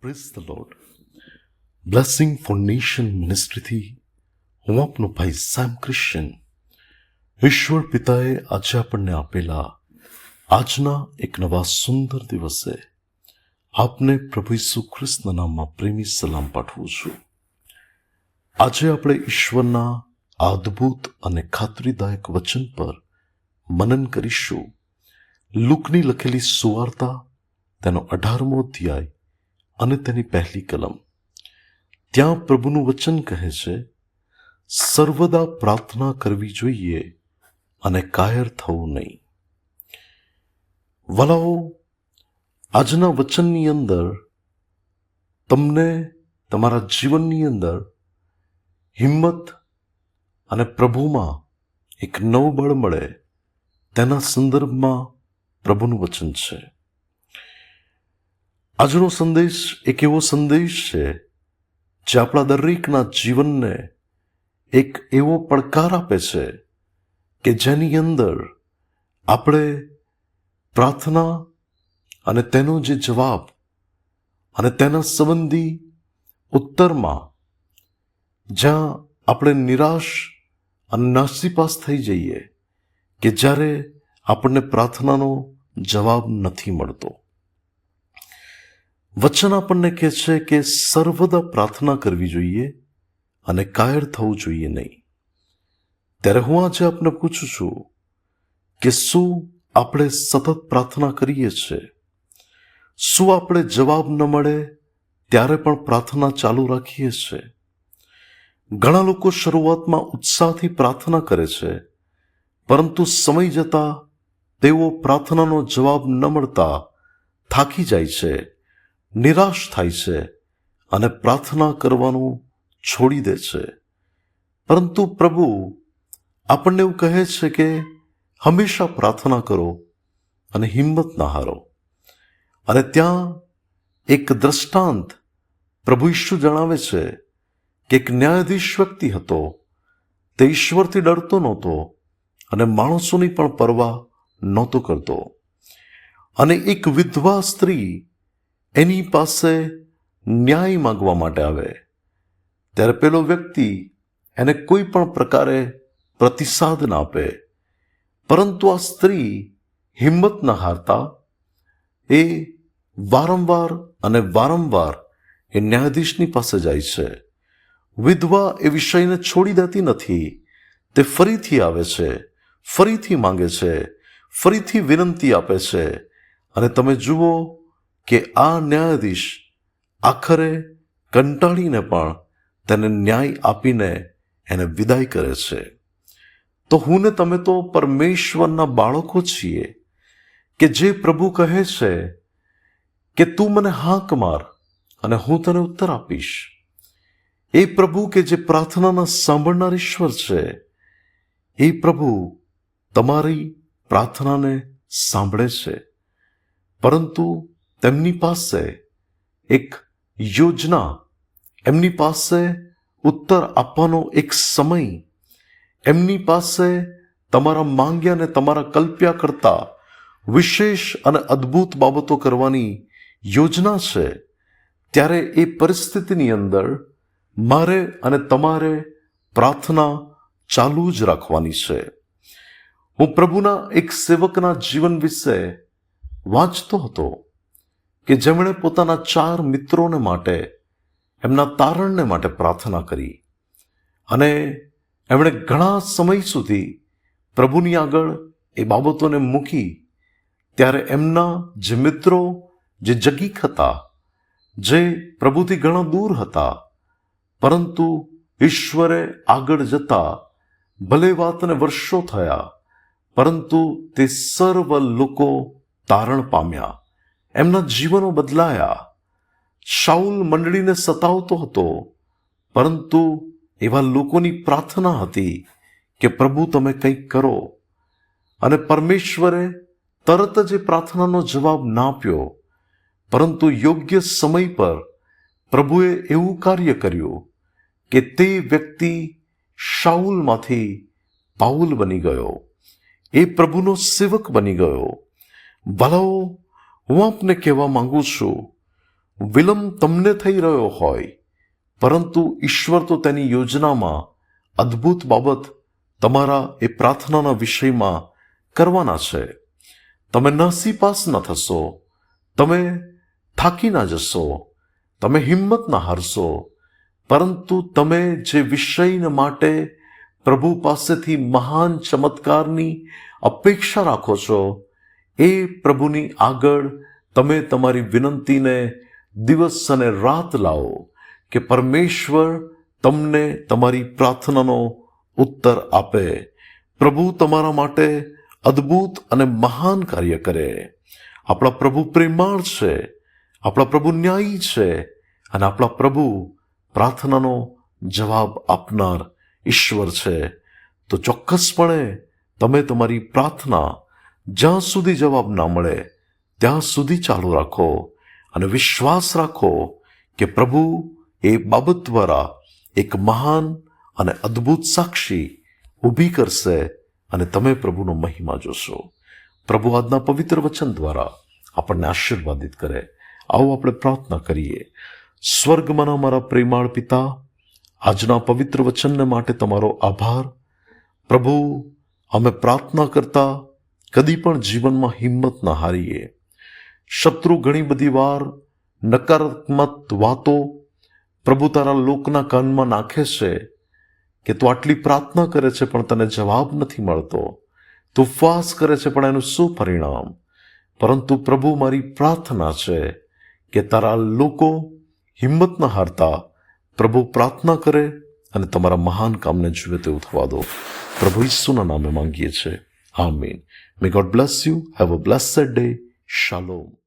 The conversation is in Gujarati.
Praise the lord. Blessing foundation મિનિસ્ટ્રીથી હું આપનો ભાઈ સેમ ક્રિશ્ચન. ઈશ્વર પિતાએ આજે આપણને આપેલા આજના એક નવા સુંદર દિવસે આપને પ્રભુ ઈસુ ખ્રિસ્તના નામમાં પ્રેમી સલામ પાઠવું છું. આજે આપણે ઈશ્વરના અદ્ભુત અને ખાતરીદાયક વચન પર મનન કરીશું. લુકની લખેલી સુવાર્તા તેનો 18મો અધ્યાય અને તેની પહેલી કલમ. ત્યાં પ્રભુનું વચન કહે છે, સર્વદા પ્રાર્થના કરવી જોઈએ અને કાયર થવું નહીં. વલાઓ, આજના વચનની અંદર તમને તમારા જીવનની અંદર હિંમત અને પ્રભુમાં એક નવું બળ મળે તેના સંદર્ભમાં પ્રભુનું વચન છે. આજનો સંદેશ એક એવો સંદેશ છે જે આપણા દરેકના જીવનને એક એવો પડકાર આપે છે કે જેની અંદર આપણે પ્રાર્થના અને તેનો જે જવાબ અને તેના સંબંધી ઉત્તરમાં જ્યાં આપણે નિરાશ અને નાસીપાસ થઈ જઈએ કે જ્યારે આપણને પ્રાર્થનાનો જવાબ નથી મળતો. વચન આપણને કહે છે કે સર્વદા પ્રાર્થના કરવી જોઈએ અને કાયર થવું જોઈએ નહીં. ત્યારે હું આજે આપને પૂછું છું કે શું આપણે સતત પ્રાર્થના કરીએ છીએ? શું આપણે જવાબ ન મળે ત્યારે પણ પ્રાર્થના ચાલુ રાખીએ છીએ? ઘણા લોકો શરૂઆતમાં ઉત્સાહથી પ્રાર્થના કરે છે, પરંતુ સમય જતાં તેઓ પ્રાર્થનાનો જવાબ ન મળતા થાકી જાય છે, નિરાશ થાય છે અને પ્રાર્થના કરવાનું છોડી દે છે. પરંતુ પ્રભુ આપણને એવું કહે છે કે હંમેશા પ્રાર્થના કરો અને હિંમત ના હારો. અને ત્યાં એક દ્રષ્ટાંત પ્રભુ ઈસુ જણાવે છે કે એક ન્યાયાધીશ વ્યક્તિ હતો. તે ઈશ્વરથી ડરતો નહોતો અને માણસોની પણ પરવા નહોતો કરતો. અને એક વિધવા સ્ત્રી એની પાસે ન્યાય માંગવા માટે આવે ત્યારે પેલો વ્યક્તિ એને કોઈ પણ પ્રકારે પ્રતિસાદ ના આપે. પરંતુ આ સ્ત્રી હિંમત ન હારતા એ વારંવાર અને વારંવાર એ ન્યાયાધીશની પાસે જાય છે. વિધવા એ વિષયને છોડી દેતી નથી. તે ફરીથી આવે છે, ફરીથી માંગે છે, ફરીથી વિનંતી આપે છે. અને તમે જુઓ કે આ ન્યાયાધીશ આખરે કંટાળીને પણ તેને ન્યાય આપીને એને વિદાય કરે છે. તો હું ને તમે તો પરમેશ્વરના બાળકો છીએ કે જે પ્રભુ કહે છે કે તું મને હાંક માર અને હું તને ઉત્તર આપીશ. એ પ્રભુ કે જે પ્રાર્થનાના સાંભળનાર ઈશ્વર છે, એ પ્રભુ તમારી પ્રાર્થનાને સાંભળે છે. પરંતુ તેમની પાસે એક યોજના, એમની પાસે ઉત્તર આપવાનો એક સમય, એમની પાસે તમારા માંગ્યા અને તમારા કલ્પ્યા કરતા વિશેષ અને અદ્ભુત બાબતો કરવાની યોજના છે. ત્યારે એ પરિસ્થિતિની અંદર મારે અને તમારે પ્રાર્થના ચાલુ જ રાખવાની છે. હું પ્રભુના એક સેવકના જીવન વિશે વાંચતો હતો કે જેમણે પોતાના 4 મિત્રોને માટે, એમના તારણને માટે પ્રાર્થના કરી અને એમણે ઘણા સમય સુધી પ્રભુની આગળ એ બાબતોને મૂકી. ત્યારે એમના જે મિત્રો જે જગીક હતા, જે પ્રભુથી ઘણા દૂર હતા, પરંતુ ઈશ્વરે આગળ જતા ભલે વાતને વર્ષો થયા, પરંતુ તે સર્વ લોકો તારણ પામ્યા, એમના જીવનો બદલાયા. શાઉલ મંડળીને સતાવતો હતો, પરંતુ એવા લોકોની પ્રાર્થના હતી કે પ્રભુ તમે કંઈક કરો. અને પરમેશ્વરે તરત જ એ પ્રાર્થનાનો જવાબ ના આપ્યો, પરંતુ યોગ્ય સમય પર પ્રભુએ એવું કાર્ય કર્યું કે તે વ્યક્તિ શાઉલમાંથી પાઉલ બની ગયો, એ પ્રભુનો સેવક બની ગયો. ભલાઓ, હું આપને કહેવા માંગુ છું, વિલંબ તમને થઈ રહ્યો હોય, પરંતુ ઈશ્વર તો તેની યોજનામાં અદ્ભુત બાબત તમારા એ પ્રાર્થનાના વિષયમાં કરવાના છે. તમે નાસીપાસ ન થશો, તમે થાકી ના જશો, તમે હિંમત ના હારશો, પરંતુ તમે જે વિષય માટે પ્રભુ પાસેથી મહાન ચમત્કારની અપેક્ષા રાખો છો, એ પ્રભુની આગળ તમે તમારી વિનંતીને દિવસ અને રાત લાવો કે પરમેશ્વર તમને તમારી પ્રાર્થનાનો ઉત્તર આપે. પ્રભુ તમારા માટે અદ્ભુત અને મહાન કાર્ય કરે. આપણા પ્રભુ પ્રેમાળ છે, આપણા પ્રભુ ન્યાયી છે, અને આપણા પ્રભુ પ્રાર્થનાનો જવાબ આપનાર ઈશ્વર છે. તો ચોક્કસપણે તમે તમારી પ્રાર્થના જ્યાં સુધી જવાબ ના મળે ત્યાં સુધી ચાલુ રાખો અને વિશ્વાસ રાખો કે પ્રભુ એ બાબત દ્વારા એક મહાન અને અદ્ભુત સાક્ષી ઊભી કરશે અને તમે પ્રભુનો મહિમા જોશો. પ્રભુ આજના પવિત્ર વચન દ્વારા આપણને આશીર્વાદિત કરે. આવો આપણે પ્રાર્થના કરીએ. સ્વર્ગમાંના મારા પ્રેમાળ પિતા, આજના પવિત્ર વચનને માટે તમારો આભાર. પ્રભુ, અમે પ્રાર્થના કરતા કદી પણ જીવનમાં હિંમત ના હારીએ. શત્રુ ઘણી બધી વાર નકારાત્મક વાતો પ્રભુ તારા લોકના કાનમાં નાખે છે કે તું આટલી પ્રાર્થના કરે છે પણ તને જવાબ નથી મળતો, તું ઉપવાસ કરે છે પણ એનું શું પરિણામ? પરંતુ પ્રભુ, મારી પ્રાર્થના છે કે તારા લોકો હિંમત ન હારતા પ્રભુ પ્રાર્થના કરે અને તમારા મહાન કામને જુએ તેવું થવા દો. પ્રભુ ઈસુના નામે માંગીએ છીએ. આમીન. May God bless you. Have a blessed day. શાલોમ.